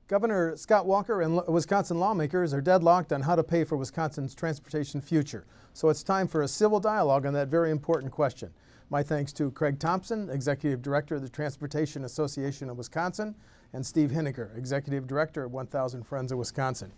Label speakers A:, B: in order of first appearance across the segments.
A: Governor Scott Walker and Wisconsin lawmakers are deadlocked on how to pay for Wisconsin's transportation future. So it's time for a civil dialogue on that very important question. My thanks to Craig Thompson, Executive Director of the Transportation Association of Wisconsin, and Steve Henniger, Executive Director of 1000 Friends of Wisconsin.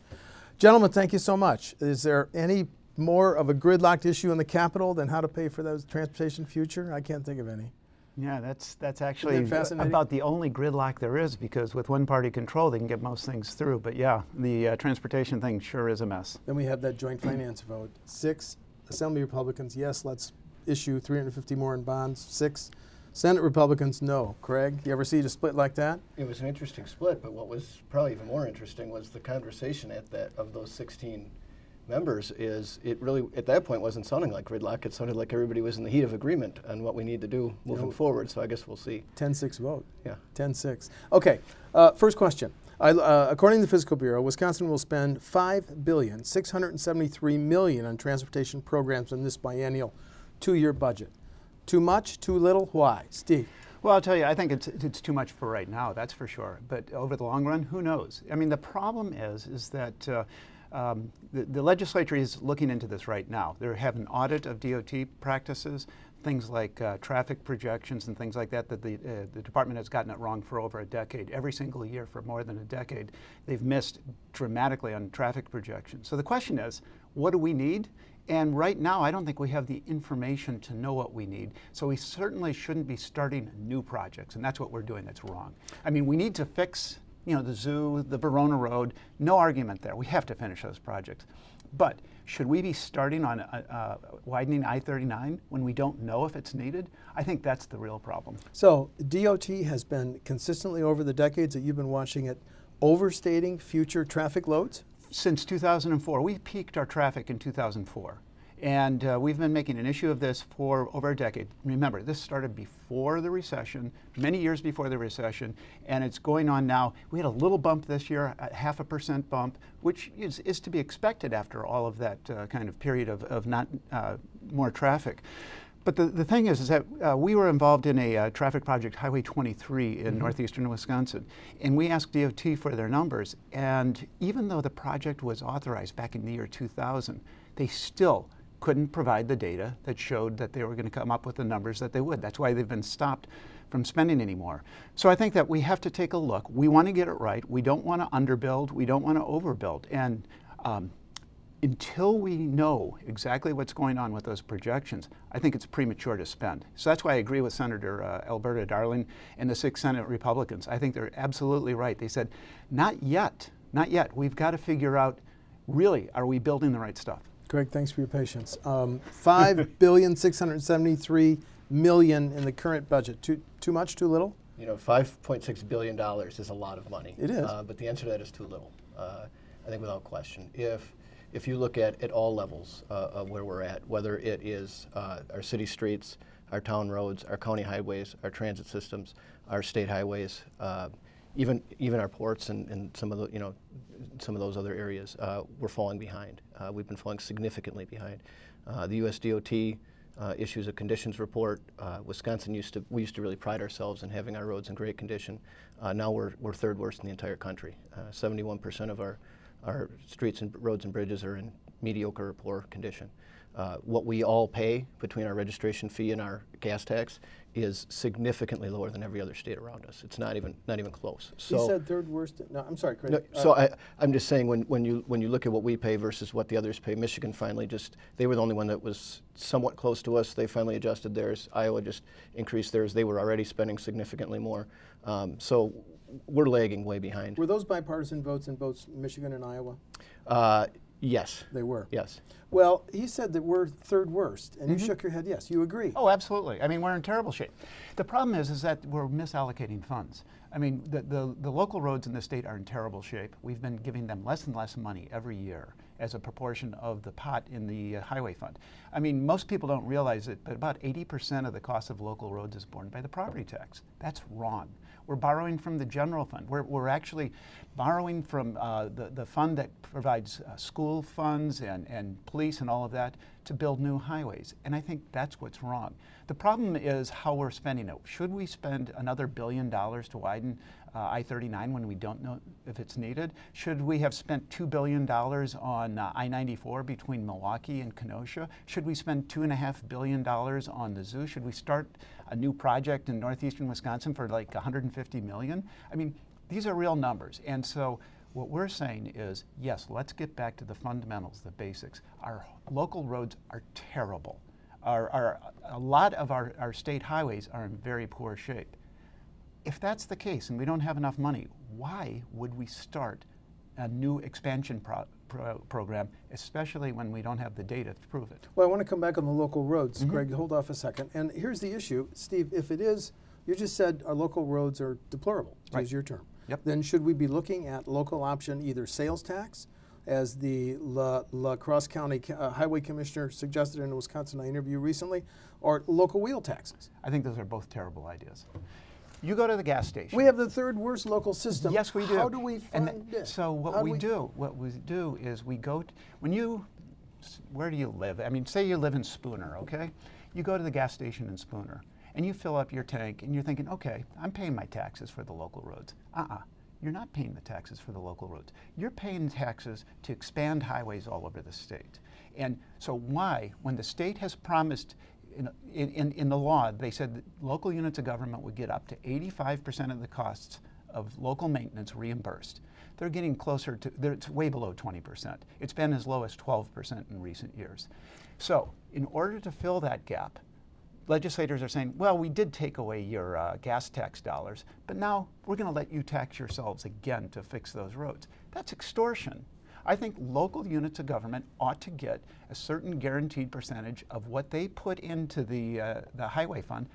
A: Gentlemen, thank you so much. Is there any more of a gridlocked issue in the Capitol than how to pay for those transportation future? I can't think of any.
B: Yeah, that's actually about the only gridlock there is, because with one-party control, they can get most things through. But yeah, the transportation thing sure is a mess.
A: Then we have that joint finance vote. 6 Assembly Republicans, yes, let's issue $350 more in bonds. 6 Senate Republicans, no. Craig, you ever see a split like that?
C: It was an interesting split, but what was probably even more interesting was the conversation of those 16 members. Is it really at that point wasn't sounding like gridlock. It sounded like everybody was in the heat of agreement on what we need to do moving forward. So I guess we'll see.
A: 10-6 vote.
C: Yeah.
A: 10-6. Okay. First question. According to the Fiscal Bureau, Wisconsin will spend $5,673 million on transportation programs in this biennial 2-year budget. Too much? Too little? Why? Steve.
B: Well, I'll tell you, I think it's too much for right now, that's for sure. But over the long run, who knows? I mean, the problem is that the legislature is looking into this right now. They have an audit of DOT practices, things like traffic projections and things like that, the department has gotten it wrong for over a decade. Every single year for more than a decade, they've missed dramatically on traffic projections. So the question is, what do we need? And right now, I don't think we have the information to know what we need. So we certainly shouldn't be starting new projects, and that's what we're doing that's wrong. I mean, we need to fix the zoo, the Verona Road, no argument there. We have to finish those projects. But should we be starting on widening I-39 when we don't know if it's needed? I think that's the real problem.
A: So DOT has been consistently over the decades that you've been watching it overstating future traffic loads?
B: Since 2004. We peaked our traffic in 2004. And we've been making an issue of this for over a decade. Remember, this started before the recession, many years before the recession, and it's going on now. We had a little bump this year, a 0.5% bump, which is to be expected after all of that kind of period of not more traffic. But the thing is that we were involved in a traffic project, Highway 23 in northeastern Wisconsin, and we asked DOT for their numbers. And even though the project was authorized back in the year 2000, they still couldn't provide the data that showed that they were going to come up with the numbers that they would. That's why they've been stopped from spending anymore. So I think that we have to take a look. We want to get it right. We don't want to underbuild. We don't want to overbuild. And until we know exactly what's going on with those projections, I think it's premature to spend. So that's why I agree with Senator Alberta Darling and the 6 Senate Republicans. I think they're absolutely right. They said, not yet, not yet. We've got to figure out, really, are we building the right stuff?
A: Greg, thanks for your patience. $5,673 million in the current budget. Too much, too little?
C: $5.6 billion is a lot of money.
A: It is.
C: But the answer to that is too little, I think without question. If you look at all levels of where we're at, whether it is our city streets, our town roads, our county highways, our transit systems, our state highways, even our ports and some of the some of those other areas, we're falling behind. We've been falling significantly behind. The U.S. DOT issues a conditions report. Wisconsin we used to really pride ourselves in having our roads in great condition. Now we're 3rd worst in the entire country. 71% of our streets and roads and bridges are in mediocre or poor condition. What we all pay between our registration fee and our gas tax is significantly lower than every other state around us. It's not even close. So
A: you said 3rd worst. No, I'm sorry, Craig.
C: No, so I'm just saying when you look at what we pay versus what the others pay, Michigan finally they were the only one that was somewhat close to us. They finally adjusted theirs. Iowa just increased theirs. They were already spending significantly more. So we're lagging way behind.
A: Were those bipartisan votes in both Michigan and Iowa?
C: Yes.
A: They were?
C: Yes.
A: Well, he said that we're 3rd worst, and you shook your head yes. You agree?
B: Oh, absolutely. I mean, we're in terrible shape. The problem is that we're misallocating funds. I mean, the local roads in the state are in terrible shape. We've been giving them less and less money every year as a proportion of the pot in the highway fund. I mean, most people don't realize it, but about 80% of the cost of local roads is borne by the property tax. That's wrong. We're borrowing from the general fund. We're actually borrowing from the fund that provides school funds and police and all of that to build new highways. And I think that's what's wrong. The problem is how we're spending it. Should we spend another $1 billion to widen I-39 when we don't know if it's needed? Should we have spent $2 billion on I-94 between Milwaukee and Kenosha? Should we spend $2.5 billion on the zoo? Should we start a new project in northeastern Wisconsin for like $150 million? I mean, these are real numbers. And so what we're saying is, yes, let's get back to the fundamentals, the basics. Our local roads are terrible. A lot of our state highways are in very poor shape. If that's the case and we don't have enough money, why would we start a new expansion program, especially when we don't have the data to prove it?
A: Well, I want to come back on the local roads. Greg, hold off a second. And here's the issue. Steve, if it is, you just said our local roads are deplorable, to use your term.
B: Yep.
A: Then should we be looking at local option, either sales tax, as the La Crosse County Highway Commissioner suggested in a Wisconsin interview recently, or local wheel taxes?
B: I think those are both terrible ideas. You go to the gas station.
A: We have the third worst local system.
B: Yes, we do.
A: How do we fund it?
B: So what we do is we go, where do you live? I mean, say you live in Spooner, okay? You go to the gas station in Spooner and you fill up your tank and you're thinking, okay, I'm paying my taxes for the local roads. You're not paying the taxes for the local roads. You're paying taxes to expand highways all over the state. And so why, when the state has promised in the law, they said that local units of government would get up to 85% of the costs of local maintenance reimbursed. They're getting closer to, it's way below 20%. It's been as low as 12% in recent years. So in order to fill that gap, legislators are saying, well, we did take away your gas tax dollars, but now we're going to let you tax yourselves again to fix those roads. That's extortion. I think local units of government ought to get a certain guaranteed percentage of what they put into the highway fund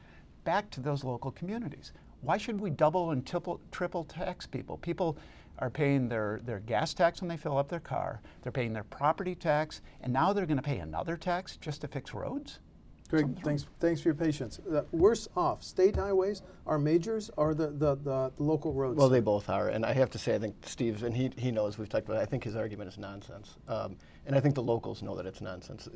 B: back to those local communities. Why should we double and triple tax people? People are paying their gas tax when they fill up their car, they're paying their property tax, and now they're going to pay another tax just to fix roads?
A: Greg, thanks for your patience. Worse off, state highways are majors or the local roads?
C: Well, they both are, and I have to say, I think Steve, and he knows, we've talked about it, I think his argument is nonsense. And I think the locals know that it's nonsense.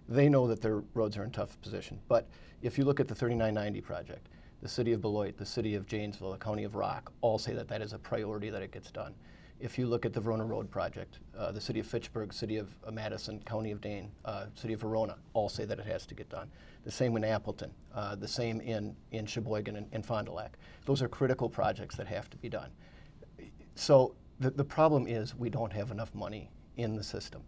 C: They know that their roads are in tough position. But if you look at the 3990 project, the city of Beloit, the city of Janesville, the county of Rock, all say that that is a priority that it gets done. If you look at the Verona Road project, the city of Fitchburg, city of Madison, county of Dane, city of Verona, all say that it has to get done. The same in Appleton, the same in Sheboygan and Fond du Lac. Those are critical projects that have to be done. So the problem is we don't have enough money in the system.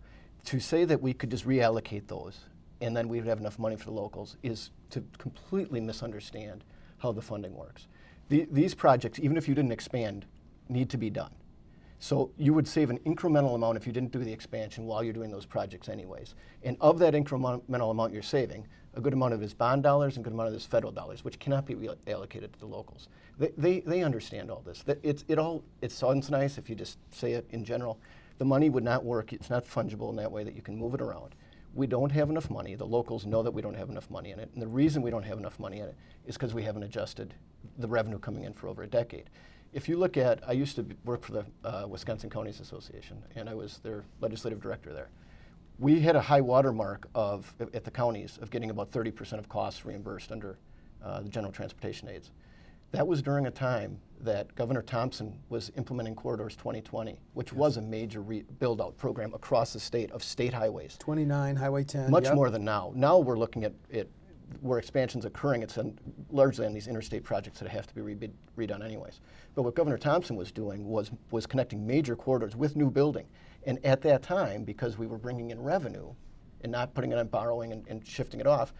C: To say that we could just reallocate those and then we would have enough money for the locals is to completely misunderstand how the funding works. These projects, even if you didn't expand, need to be done. So you would save an incremental amount if you didn't do the expansion while you're doing those projects anyways. And of that incremental amount you're saving, a good amount of it is bond dollars and a good amount of it is federal dollars, which cannot be allocated to the locals. They understand all this. It sounds nice if you just say it in general. The money would not work. It's not fungible in that way that you can move it around. We don't have enough money. The locals know that we don't have enough money in it. And the reason we don't have enough money in it is because we haven't adjusted the revenue coming in for over a decade. If you look at, I used to work for the Wisconsin Counties Association, and I was their legislative director there. We had a high water mark at the counties of getting about 30% of costs reimbursed under the general transportation aids. That was during a time that Governor Thompson was implementing Corridors 2020, which was a major build-out program across the state of state highways.
A: 29, Highway 10.
C: Much more than now. Now we're looking at it where expansion's occurring. It's largely on these interstate projects that have to be redone anyways. But what Governor Thompson was doing was connecting major corridors with new building. And at that time, because we were bringing in revenue and not putting it on borrowing and shifting it off,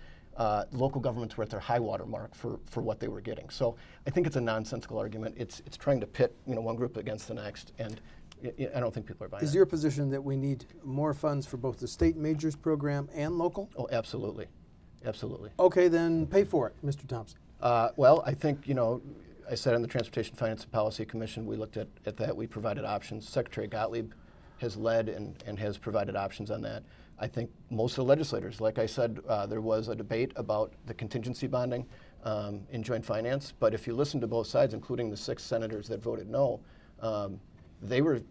C: local governments were at their high water mark for what they were getting. So I think it's a nonsensical argument. It's trying to pit one group against the next, and I don't think people are buying it.
A: Is your position that we need more funds for both the state majors program and local?
C: Oh, absolutely. Absolutely.
A: Okay, then pay for it, Mr. Thompson.
C: Well, I think, I said on the Transportation Finance and Policy Commission, we looked at that. We provided options. Secretary Gottlieb has led and has provided options on that. I think most of the legislators, like I said, there was a debate about the contingency bonding in joint finance, but if you listen to both sides, including the 6 senators that voted no, they were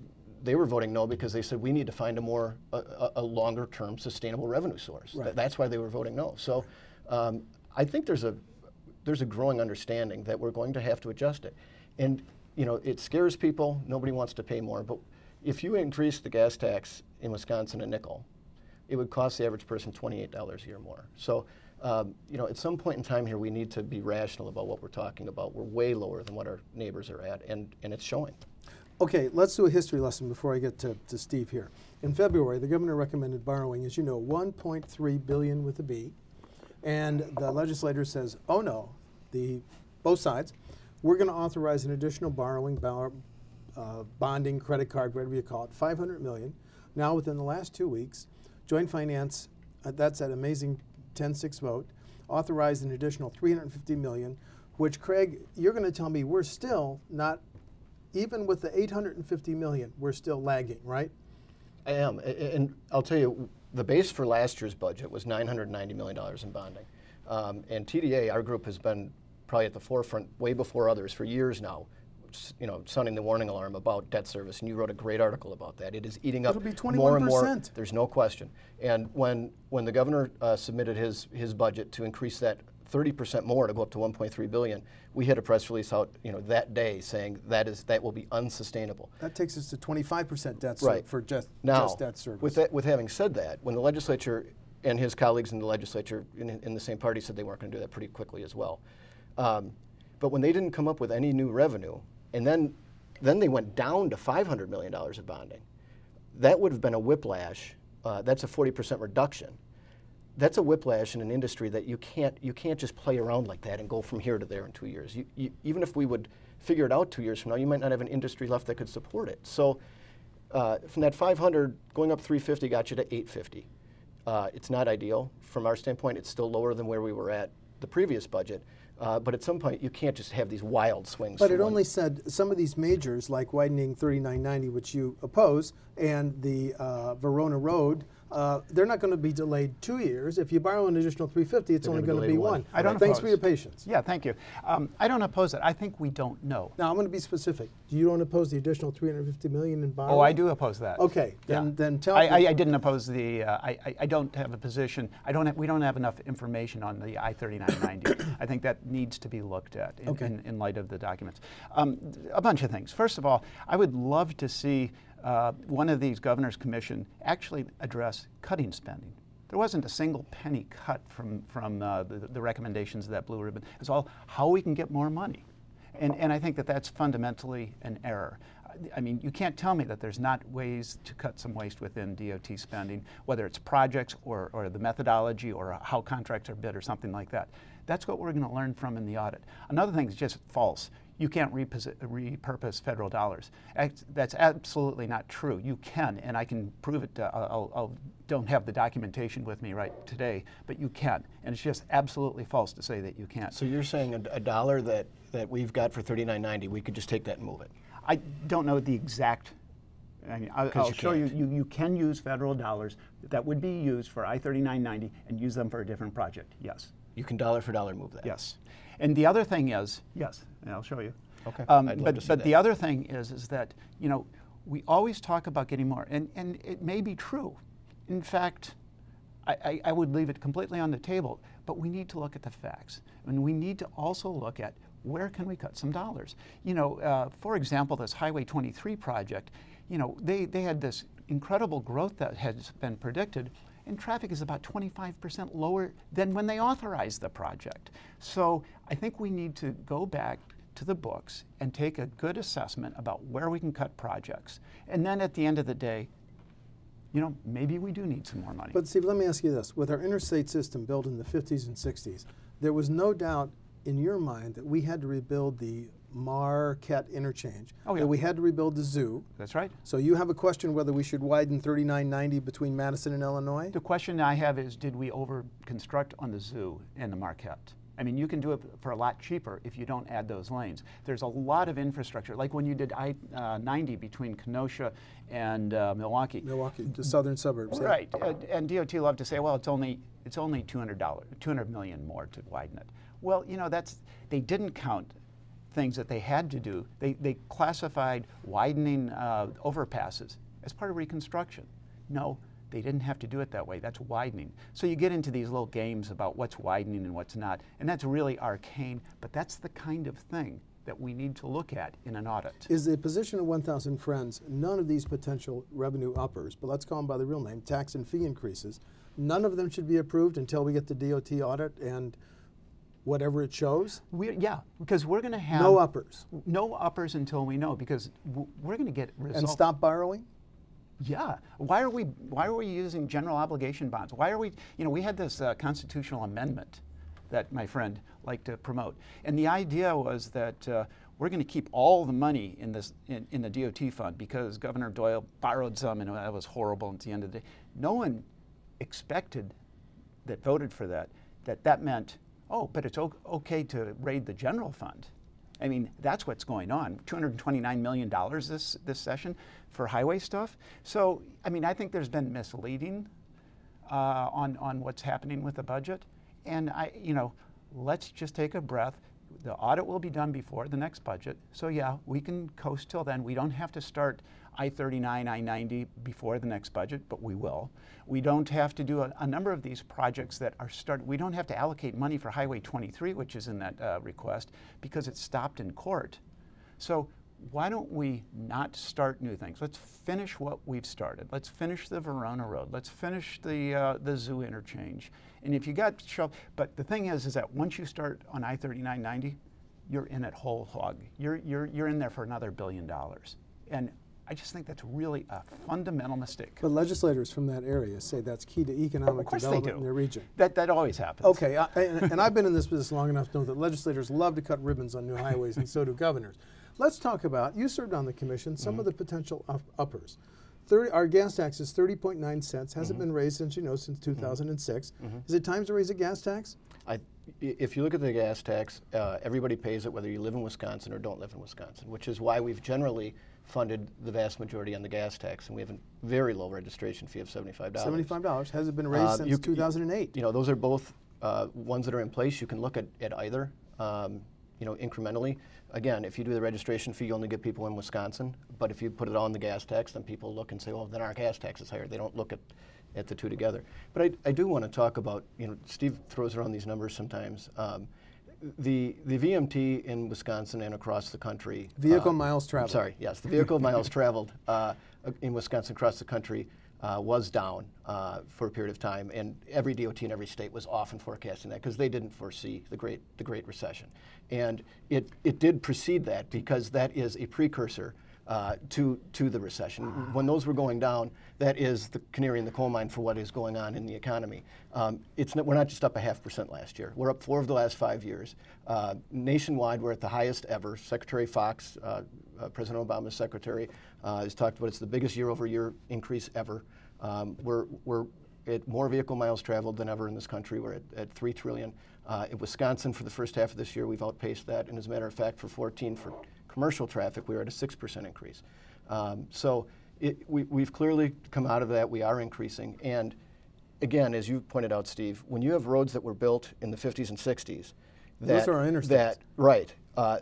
C: they were voting no because they said we need to find a longer term sustainable revenue source.
A: Right.
C: That's why they were voting no. So I think there's a growing understanding that we're going to have to adjust it. And it scares people. Nobody wants to pay more. But if you increase the gas tax in Wisconsin a nickel, it would cost the average person $28 a year more. So at some point in time here, we need to be rational about what we're talking about. We're way lower than what our neighbors are at, and it's showing.
A: Okay, let's do a history lesson before I get to Steve here. In February, the governor recommended borrowing, as you know, $1.3 billion with a B, and the legislature says, oh no, both sides, we're going to authorize an additional borrowing, bonding, credit card, whatever you call it, $500 million. Now, within the last 2 weeks, Joint Finance, that's an amazing 10-6 vote, authorized an additional $350 million, which, Craig, you're going to tell me we're still not, even with the $850 million, we're still lagging, right?
C: I am, and I'll tell you, the base for last year's budget was $990 million in bonding. And TDA, our group, has been probably at the forefront way before others for years now, sounding the warning alarm about debt service, and you wrote a great article about that. It is eating up
A: It'll be 21%.
C: more and more. There's no question. And when the governor submitted his budget to increase that 30% more to go up to $1.3 billion, we had a press release out that day saying that will be unsustainable.
A: That takes us to 25% debt
C: Right.
A: for just debt service.
C: With having said that, when the legislature and his colleagues in the legislature in the same party said they weren't going to do that pretty quickly as well. But when they didn't come up with any new revenue, and then they went down to $500 million of bonding, that would have been a whiplash. That's a 40% reduction. That's a whiplash in an industry that you can't just play around like that and go from here to there in 2 years. Even if we would figure it out 2 years from now, you might not have an industry left that could support it. So from that 500, going up 350 got you to 850. It's not ideal. From our standpoint, it's still lower than where we were at the previous budget. But at some point, you can't just have these wild swings.
A: But it only said some of these majors, like widening 3990, which you oppose, and the Verona Road, they're not going to be delayed 2 years. If you borrow an additional 350, it's only going to be one.
B: I don't
A: Thanks
B: oppose.
A: for your patience.
B: Yeah, thank you. I don't oppose it. I think we don't know.
A: Now, I'm going to be specific. You don't oppose the additional $350 million in borrowing?
B: Oh, I do oppose that.
A: Okay, then tell me.
B: I didn't oppose the. I don't have a position. We don't have enough information on the I-3990. I think that needs to be looked at in light of the documents. A bunch of things. First of all, I would love to see one of these governor's commission actually address cutting spending. There wasn't a single penny cut from the recommendations of that blue ribbon. It's all how we can get more money. And I think that that's fundamentally an error. I mean, you can't tell me that there's not ways to cut some waste within DOT spending, whether it's projects or the methodology or how contracts are bid or something like that. That's what we're going to learn from in the audit. Another thing is just false. You can't repurpose federal dollars. That's absolutely not true. You can, and I can prove it. I don't have the documentation with me right today, but you can. And it's just absolutely false to say that you can't.
C: So you're saying a dollar that we've got for $39.90, we could just take that and move it?
B: I don't know the exact. I mean, I'll show you. You can use federal dollars that would be used for I-3990 and use them for a different project. Yes.
C: You can dollar for dollar move that.
B: Yes. And the other thing is, yes, and I'll show you.
C: Okay.
B: But the other thing is that we always talk about getting more, and it may be true. In fact, I would leave it completely on the table. But we need to look at the facts, and we need to also look at where can we cut some dollars. For example, this Highway 23 project. They had this incredible growth that has been predicted. And traffic is about 25% lower than when they authorized the project. So I think we need to go back to the books and take a good assessment about where we can cut projects. And then at the end of the day, maybe we do need some more money.
A: But Steve, let me ask you this. With our interstate system built in the 50s and 60s, there was no doubt in your mind that we had to rebuild the Marquette interchange.
B: Oh, yeah.
A: That we had to rebuild the zoo.
B: That's right.
A: So you have a question whether we should widen 3990 between Madison and Illinois?
B: The question I have is, did we over-construct on the zoo and the Marquette? I mean, you can do it for a lot cheaper if you don't add those lanes. There's a lot of infrastructure, like when you did I-90 between Kenosha and Milwaukee.
A: Milwaukee, the southern suburbs.
B: Right, yeah. And DOT loved to say, well, it's only $200 million more to widen it. Well, they didn't count things that they had to do. They classified widening overpasses as part of reconstruction. No, they didn't have to do it that way. That's widening. So you get into these little games about what's widening and what's not, and that's really arcane, but that's the kind of thing that we need to look at in an audit.
A: Is the position of 1,000 Friends, none of these potential revenue uppers, but let's call them by the real name, tax and fee increases, none of them should be approved until we get the DOT audit and whatever it shows?
B: Yeah, because we're going to have
A: no uppers.
B: No uppers until we know, because we're going to get results.
A: And stop borrowing?
B: Yeah. Why are we using general obligation bonds? Why are we, we had this constitutional amendment that my friend liked to promote. And the idea was that we're going to keep all the money in the DOT fund because Governor Doyle borrowed some and that was horrible at the end of the day. No one expected that voted for that meant, oh, but it's okay to raid the general fund. I mean, that's what's going on. $229 million this session for highway stuff. So, I mean, I think there's been misleading on what's happening with the budget. And let's just take a breath. The audit will be done before the next budget. So yeah, we can coast till then. We don't have to start I-39, I-90 before the next budget, but we will. We don't have to do a number of these projects that are started. We don't have to allocate money for Highway 23, which is in that request, because it's stopped in court. So why don't we not start new things? Let's finish what we've started. Let's finish the Verona Road. Let's finish the zoo interchange. And if you got but the thing is that once you start on I-39, 90, you're in it whole hog. You're in there for another $1 billion. And I just think that's really a fundamental mistake.
A: But legislators from that area say that's key to economic development in their region.
B: That always happens.
A: Okay, and I've been in this business long enough to know that legislators love to cut ribbons on new highways, and so do governors. Let's talk about, you served on the commission, some of the potential uppers. Our gas tax is 30.9 cents, hasn't been raised since 2006. Is it time to raise a gas tax?
C: If you look at the gas tax, everybody pays it whether you live in Wisconsin or don't live in Wisconsin, which is why we've generally funded the vast majority on the gas tax, and we have a very low registration fee of $75.
A: $75 hasn't been raised since 2008.
C: Those are both ones that are in place. You can look at either, incrementally. Again, if you do the registration fee, you only get people in Wisconsin. But if you put it on the gas tax, then people look and say, well, then our gas tax is higher. They don't look at the two together. But I do want to talk about, Steve throws around these numbers sometimes. The VMT in Wisconsin and across the country.
A: Vehicle miles traveled.
C: Sorry, yes, the vehicle miles traveled in Wisconsin across the country was down for a period of time, and every DOT in every state was often forecasting that because they didn't foresee the Great Recession. And it did precede that because that is a precursor to the recession. When those were going down, that is the canary in the coal mine for what is going on in the economy. We're not just up 0.5% last year. We're up 4 of the last 5 years. Nationwide, we're at the highest ever. Secretary Fox, President Obama's secretary, has talked about it's the biggest year-over-year increase ever. We're at more vehicle miles traveled than ever in this country. We're at 3 trillion. In Wisconsin, for the first half of this year, we've outpaced that. And as a matter of fact, for commercial traffic, we were at a 6% increase. So we've clearly come out of that. We are increasing. And again, as you pointed out, Steve, when you have roads that were built in the 50s and 60s,
A: those are our interstates.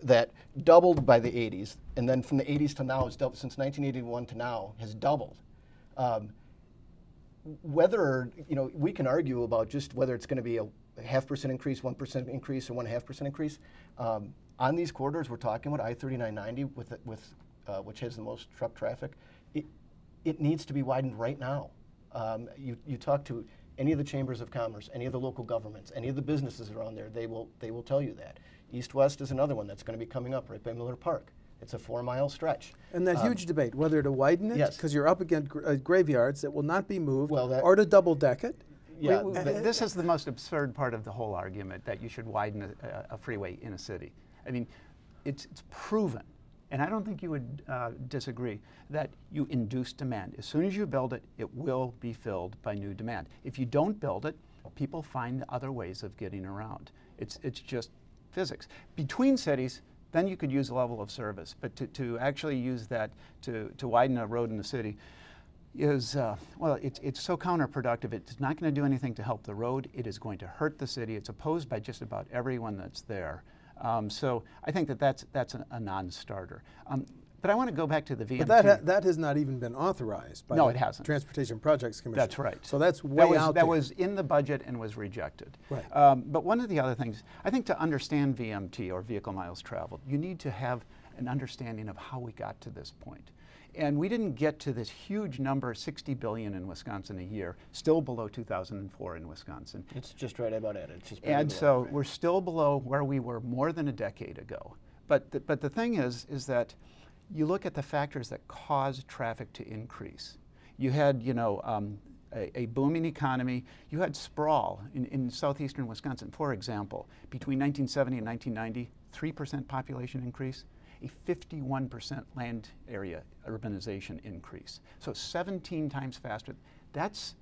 C: That doubled by the 80s, and then from the 80s to now, since 1981 to now, has doubled. Whether, we can argue about just whether it's going to be a 0.5% increase, 1% increase, or 1.5% increase. On these corridors, we're talking about I-39/90, which has the most truck traffic. It needs to be widened right now. You talk to any of the chambers of commerce, any of the local governments, any of the businesses around there, they will tell you that. East-West is another one that's going to be coming up right by Miller Park. It's a 4-mile stretch.
A: And that huge debate, whether to widen it, because you're up against graveyards that will not be moved, or to double-deck it.
B: Yeah, this is the most absurd part of the whole argument, that you should widen a freeway in a city. I mean, it's proven, and I don't think you would disagree, that you induce demand. As soon as you build it, it will be filled by new demand. If you don't build it, people find other ways of getting around. It's just physics. Between cities, then you could use a level of service, but to actually use that to widen a road in the city is, it's so counterproductive. It's not going to do anything to help the road. It is going to hurt the city. It's opposed by just about everyone that's there. So I think that that's a non-starter. But I want to go back to the VMT.
A: But that has not even been authorized by
B: No,
A: the
B: it hasn't.
A: Transportation Projects Commission.
B: That's right.
A: So that's way out there.
B: That was in the budget and was rejected.
A: Right.
B: But one of the other things, I think to understand VMT, or vehicle miles traveled, you need to have an understanding of how we got to this point. And we didn't get to this huge number, 60 billion in Wisconsin a year, still below 2004 in Wisconsin.
C: It's just right about it. It's just
B: And so we're still below where we were more than a decade ago. But the thing is that you look at the factors that cause traffic to increase. You had, a booming economy. You had sprawl in southeastern Wisconsin, for example. Between 1970 and 1990, 3% population increase, a 51% land area urbanization increase. So 17 times faster. That's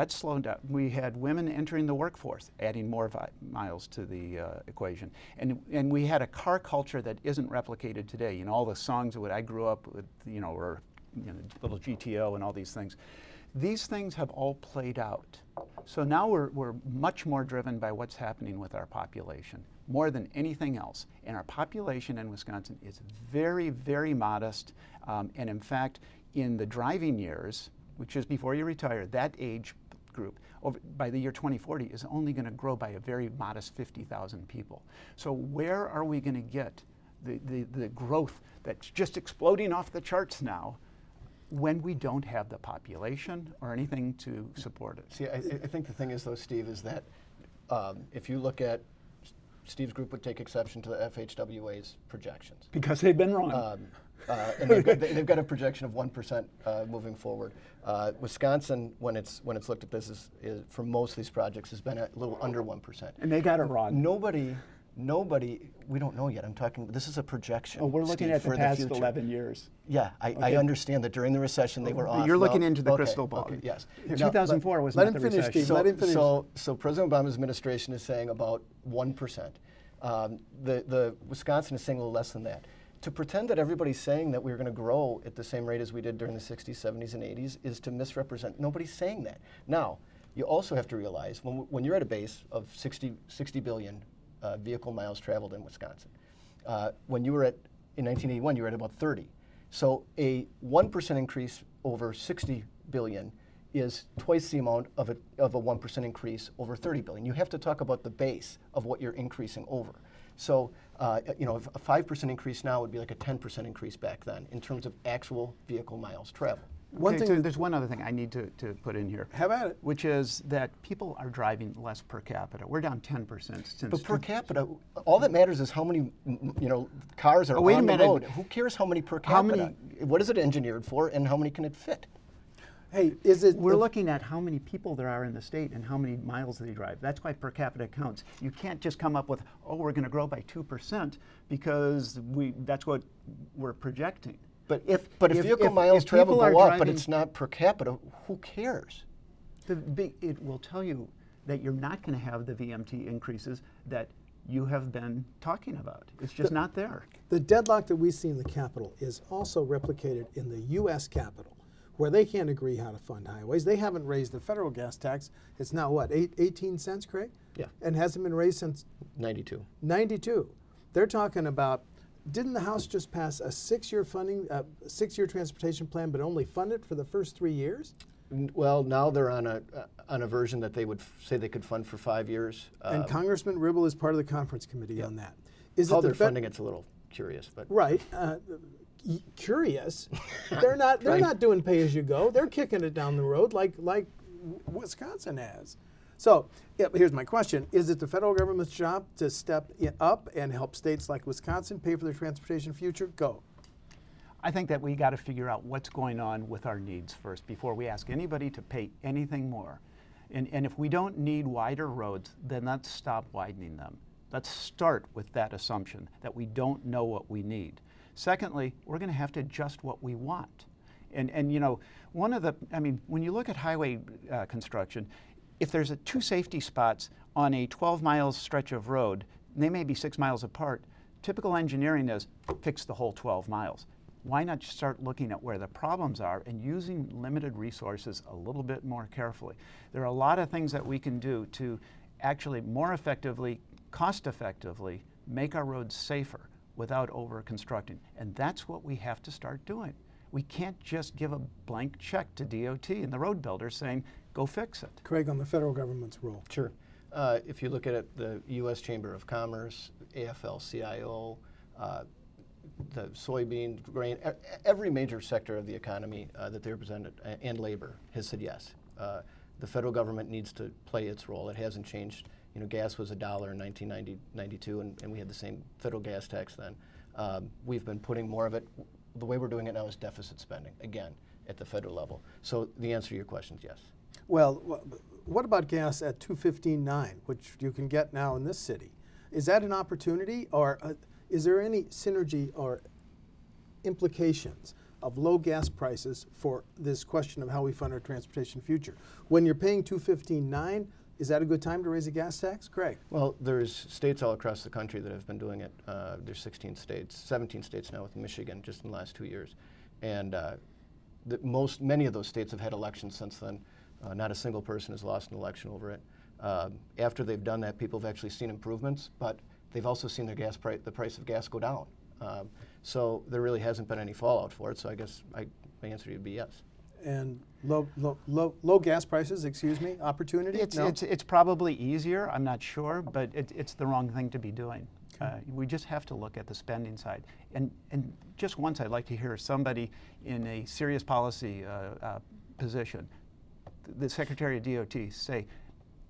B: slowed down. We had women entering the workforce, adding more miles to the equation. And we had a car culture that isn't replicated today. All the songs that I grew up with, or little GTO and all these things. These things have all played out. So now we're much more driven by what's happening with our population, more than anything else. And our population in Wisconsin is very, very modest. And in fact, in the driving years, which is before you retire, that age group, by the year 2040, is only going to grow by a very modest 50,000 people. So where are we going to get the growth that's just exploding off the charts now when we don't have the population or anything to support it?
C: See, I think the thing is, though, Steve, is that if you look at Steve's group would take exception to the FHWA's projections.
B: Because they've been wrong.
C: And they've got a projection of 1% moving forward. Wisconsin, when it's looked at this, is for most of these projects, has been a little under 1%.
B: And they got it wrong.
C: Nobody, we don't know yet. I'm talking, this is a projection.
B: Oh, we're looking at the past 11 years.
C: Yeah, I understand that during the recession they were off.
B: You're looking into the crystal ball.
C: Okay, yes.
B: 2004 was not the recession.
A: Steve. Let him finish.
C: So President Obama's administration is saying about 1%. The Wisconsin is saying a little less than that. To pretend that everybody's saying that we're going to grow at the same rate as we did during the 60s, 70s, and 80s is to misrepresent. Nobody's saying that. Now, you also have to realize when you're at a base of 60 billion vehicle miles traveled in Wisconsin, when you were in 1981, you were at about 30. So a 1% increase over 60 billion is twice the amount of a 1% increase over 30 billion. You have to talk about the base of what you're increasing over. So, a 5% increase now would be like a 10% increase back then in terms of actual vehicle miles traveled.
B: There's one other thing I need to put in here.
A: Have at it.
B: Which is that people are driving less per capita. We're down 10% since.
C: But per capita, all that matters is how many cars are on the road. Who cares how many per capita? What is it engineered for, and how many can it fit?
A: Hey,
B: we're looking at how many people there are in the state and how many miles they drive. That's why per capita counts. You can't just come up with, we're going to grow by 2% because that's what we're projecting.
C: But if vehicle miles traveled go up, but it's not per capita, who cares?
B: It will tell you that you're not going to have the VMT increases that you have been talking about. It's just not there.
A: The deadlock that we see in the Capitol is also replicated in the U.S. Capitol, where they can't agree how to fund highways. They haven't raised the federal gas tax. It's now what, 18 cents, Craig?
C: Yeah.
A: And hasn't been raised since
C: 92.
A: 92. They're talking about, didn't the House just pass a 6-year funding, 6-year transportation plan, but only fund it for the first 3 years?
C: Well, now they're on a version that they would say they could fund for 5 years.
A: And Congressman Ribble is part of the conference committee on that.
C: How they're funding it's a little curious, but
A: right. Curious. They're not doing pay as you go. They're kicking it down the road like Wisconsin has. So here's my question: is it the federal government's job to step up and help states like Wisconsin pay for their transportation future? Go.
B: I think that we got to figure out what's going on with our needs first before we ask anybody to pay anything more. And if we don't need wider roads, then let's stop widening them. Let's start with that assumption that we don't know what we need. Secondly, we're going to have to adjust what we want. And when you look at highway construction, if there's 2 safety spots on a 12-mile stretch of road, and they may be 6 miles apart, typical engineering is fix the whole 12 miles. Why not start looking at where the problems are and using limited resources a little bit more carefully? There are a lot of things that we can do to actually more effectively, cost effectively, make our roads safer without over-constructing. And that's what we have to start doing. We can't just give a blank check to DOT and the road builders saying, go fix it.
A: Craig, on the federal government's role.
C: Sure. If you look at it, the U.S. Chamber of Commerce, AFL-CIO, the soybean, grain, every major sector of the economy that they represented, and labor, has said yes. The federal government needs to play its role. It hasn't changed. You know, gas was $1 in 1992, and we had the same federal gas tax then. We've been putting more of it. The way we're doing it now is deficit spending, again, at the federal level. So the answer to your question is yes.
A: Well, what about gas at $2.15.9, which you can get now in this city? Is that an opportunity, or is there any synergy or implications of low gas prices for this question of how we fund our transportation future? When you're paying $2.15.9, is that a good time to raise a gas tax? Craig?
C: Well, there's states all across the country that have been doing it. There's 16 states, 17 states now with Michigan just in the last 2 years. And many of those states have had elections since then. Not a single person has lost an election over it. After they've done that, people have actually seen improvements, but they've also seen their the price of gas go down. So there really hasn't been any fallout for it. So I guess my answer to you would be yes.
A: And low gas prices, excuse me, opportunity?
B: It's probably easier, I'm not sure, but it's the wrong thing to be doing. Okay. We just have to look at the spending side. And just once I'd like to hear somebody in a serious policy position, the Secretary of DOT, say,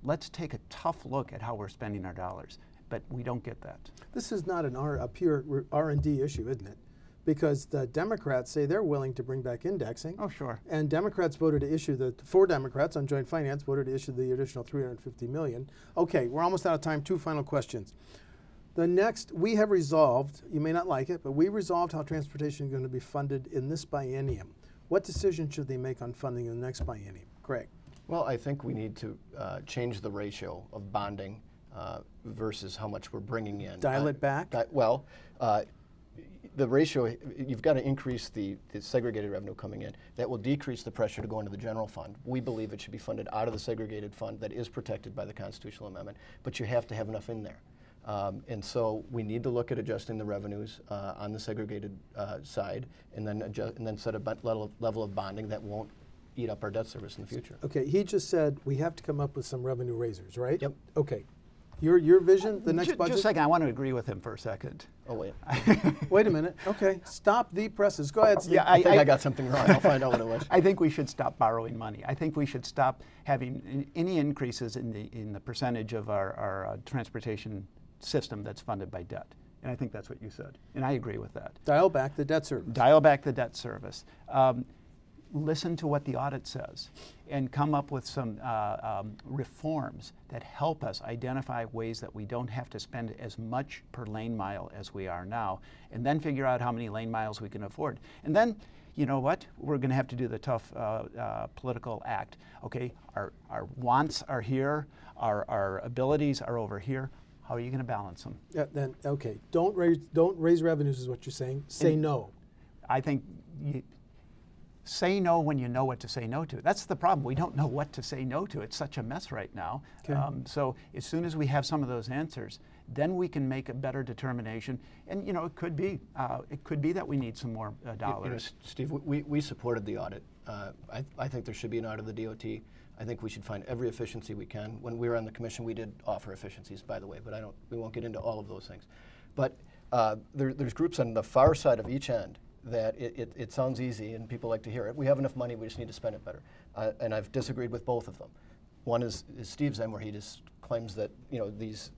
B: let's take a tough look at how we're spending our dollars. But we don't get that. This
A: is not a pure R&D issue, isn't it? Because the Democrats say they're willing to bring back indexing.
B: Oh, sure. And
A: Democrats voted to issue 4 Democrats on joint finance voted to issue the additional $350 million. Okay, we're almost out of time. 2 final questions. The next, we have resolved, you may not like it, but we resolved how transportation is going to be funded in this biennium. What decision should they make on funding in the next biennium? Craig?
C: Well, I think we need to change the ratio of bonding versus how much we're bringing in.
A: Dial it back?
C: The ratio, you've got to increase the segregated revenue coming in. That will decrease the pressure to go into the general fund. We believe it should be funded out of the segregated fund that is protected by the constitutional amendment, but you have to have enough in there. And so we need to look at adjusting the revenues on the segregated side, and then set a level of bonding that won't eat up our debt service in the future.
A: Okay, he just said we have to come up with some revenue raisers, right?
C: Yep.
A: Okay. Your vision, the next budget?
B: Just a second, I want to agree with him for a second.
C: Oh, wait.
A: Wait a minute. Okay, stop the presses. Go ahead, Steve.
C: Yeah, I think I got something wrong. I'll find out what it was.
B: I think we should stop borrowing money. I think we should stop having any increases in the percentage of our transportation system that's funded by debt. And I think that's what you said. And I agree with that.
A: Dial back the debt service.
B: Dial back the debt service. Listen to what the audit says and come up with some reforms that help us identify ways that we don't have to spend as much per lane mile as we are now, and then figure out how many lane miles we can afford. And then, you know what? We're going to have to do the tough political act. Okay, our wants are here, our abilities are over here. How are you going to balance them?
A: Then okay, don't raise revenues is what you're saying. Say no.
B: I think say no when you know what to say no to. That's the problem. We don't know what to say no to. It's such a mess right now. Okay. So as soon as we have some of those answers, then we can make a better determination. And you know, it could be that we need some more dollars.
C: You know, Steve, we supported the audit. I think there should be an audit of the DOT. I think we should find every efficiency we can. When we were on the commission, we did offer efficiencies, by the way, but we won't get into all of those things. But there's groups on the far side of each end that it sounds easy and people like to hear it. We have enough money, we just need to spend it better. And I've disagreed with both of them. One is Steve's end, where he just claims that, you know, these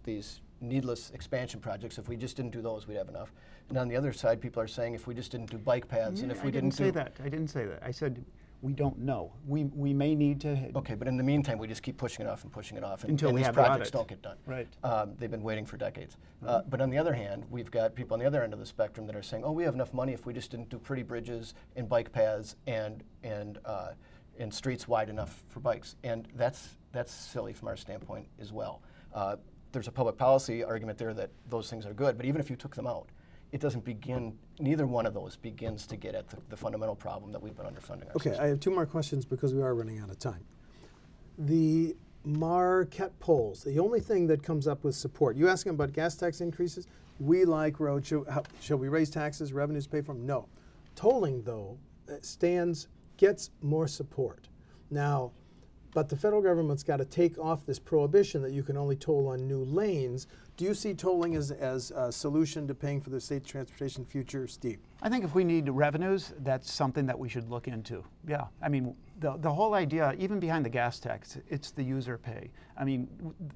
C: needless expansion projects, if we just didn't do those, we'd have enough. And on the other side, people are saying if we just didn't do bike paths, and if we didn't
B: say that. I didn't say that. I said we don't know. We may need to.
C: Okay, but in the meantime, we just keep pushing it off and pushing it off, and
B: until
C: these projects don't get done.
B: Right.
C: They've been waiting for decades. But on the other hand, we've got people on the other end of the spectrum that are saying, oh, we have enough money if we just didn't do pretty bridges and bike paths and streets wide enough for bikes. And that's silly from our standpoint as well. There's a public policy argument there that those things are good, but even if you took them out, it doesn't begin, neither one of those begins to get at the fundamental problem that we've been underfunding our
A: system. I have 2 more questions because we are running out of time. The Marquette polls, the only thing that comes up with support. You ask them about gas tax increases. We like roads. Shall we raise taxes, revenues pay for them? No. Tolling, though, gets more support. Now, but the federal government's got to take off this prohibition that you can only toll on new lanes. Do you see tolling as a solution to paying for the state's transportation future, Steve?
B: I think if we need revenues, that's something that we should look into. Yeah, I mean, the whole idea, even behind the gas tax, it's the user pay. I mean,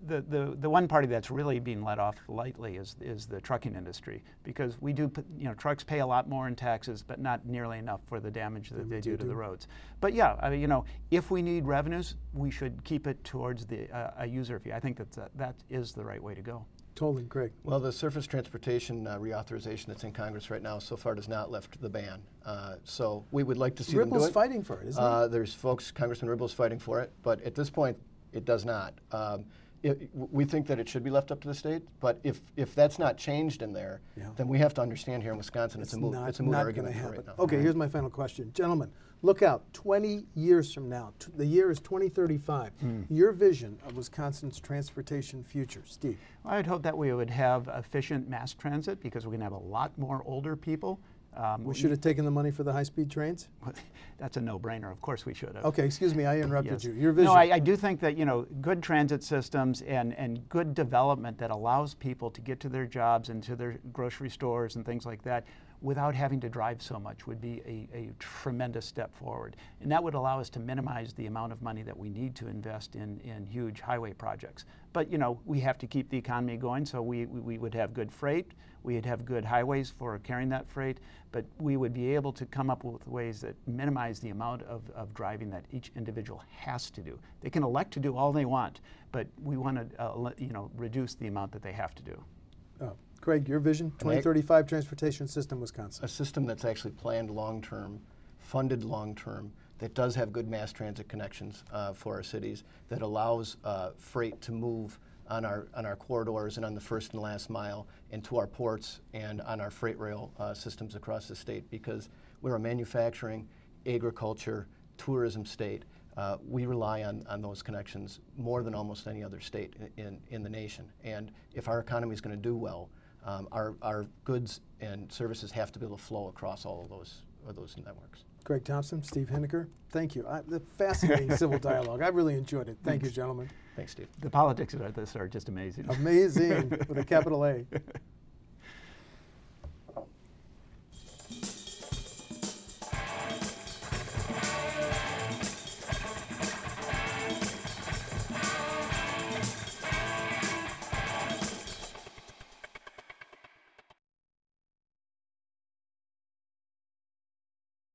B: the one party that's really being let off lightly is the trucking industry, because we do, trucks pay a lot more in taxes, but not nearly enough for the damage that they do to the roads. But yeah, I mean, if we need revenues, we should keep it towards a user fee. I think that is the right way to go.
A: Tolling, Greg.
C: Well, the surface transportation reauthorization that's in Congress right now so far does not lift the ban. So we would like to see them do it.
A: Ripple's fighting for it, isn't he?
C: There's folks, Congressman Ripple's fighting for it, but at this point, it does not. We think that it should be left up to the state, but if that's not changed in there, then we have to understand here in Wisconsin it's a moot argument for right now.
A: Okay, here's my final question. Gentlemen, look out, 20 years from now, the year is 2035. Your vision of Wisconsin's transportation future, Steve?
B: Well, I'd hope that we would have efficient mass transit, because we're going to have a lot more older people.
A: We should have taken the money for the high-speed trains?
B: That's a no-brainer. Of course we should have.
A: Okay, excuse me, I interrupted
B: Yes.
A: you. Your vision?
B: No, I do think that, good transit systems and good development that allows people to get to their jobs and to their grocery stores and things like that without having to drive so much would be a tremendous step forward. And that would allow us to minimize the amount of money that we need to invest in huge highway projects. But, we have to keep the economy going, so we would have good freight, we'd have good highways for carrying that freight, but we would be able to come up with ways that minimize the amount of driving that each individual has to do. They can elect to do all they want, but we want to, reduce the amount that they have to do.
A: Craig, your vision, 2035 transportation system, Wisconsin.
C: A system that's actually planned long-term, funded long-term, that does have good mass transit connections for our cities, that allows freight to move on our corridors and on the first and last mile, and to our ports and on our freight rail systems across the state, because we're a manufacturing, agriculture, tourism state. We rely on those connections more than almost any other state in the nation. And if our economy is going to do well, our goods and services have to be able to flow across all of those networks.
A: Greg Thompson, Steve Henniker, thank you. The fascinating civil dialogue. I really enjoyed it. Thank you, gentlemen.
C: Thanks, Steve.
B: The politics of this are just amazing.
A: Amazing, with a capital A.